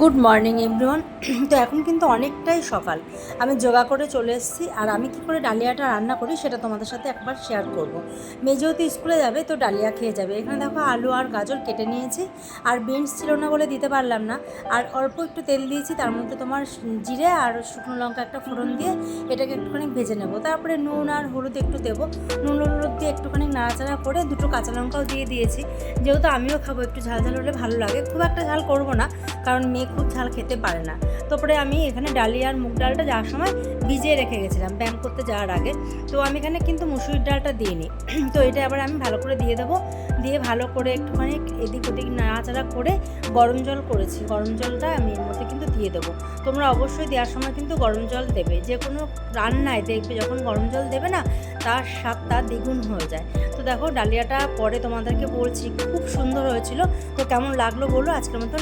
Good morning everyone. তো এখন কিন্তু অনেকটাই সকাল, আমি যোগা করে চলে এসেছি। আর আমি কী করে ডালিয়াটা রান্না করি সেটা তোমাদের সাথে একবার শেয়ার করব। মেয়ে যেহেতু স্কুলে যাবে তো ডালিয়া খেয়ে যাবে। এখানে দেখো আলু আর গাজর কেটে নিয়েছি, আর বিনস ছিল না বলে দিতে পারলাম না। আর অল্প একটু তেল দিয়েছি, তার মধ্যে তোমার জিরে আর শুকনো লঙ্কা একটা ফোড়ন দিয়ে এটাকে একটুখানি ভেজে নেব। তারপরে নুন আর হলুদ একটু দেবো, নুন হলুদ দিয়ে একটুখানি নাড়াচাড়া করে দুটো কাঁচা লঙ্কাও দিয়ে দিয়েছি, যেহেতু আমিও খাবো একটু ঝাল ঝাল হলে ভালো লাগে। খুব একটা ঝাল করবো না, কারণ মেয়ে খুব ঝাল খেতে পারে না। তারপরে আমি এখানে ডালিয়া আর মুগ ডালটা যাওয়ার সময় ভিজিয়ে রেখে গেছিলাম ব্যায়াম করতে যাওয়ার আগে। তো আমি এখানে কিন্তু মুসুরির ডালটা দিইনি। তো এটা আবার আমি ভালো করে দিয়ে দেবো, দিয়ে ভালো করে একটুখানি এদিক ওদিক নাড়াচাড়া করে গরম জল করেছি, গরম জলটা আমি এর মধ্যে কিন্তু দিয়ে দেবো। তোমরা অবশ্যই দেওয়ার সময় কিন্তু গরম জল দেবে। যে কোনো রান্নায় দেখবে যখন গরম জল দেবে না, তার স্বাদটা দ্বিগুণ হয়ে যায়। তো দেখো ডালিয়াটা পরে তোমাদেরকে বলছি, খুব সুন্দর হয়েছিল। তো কেমন লাগলো বলো। আজকের মতন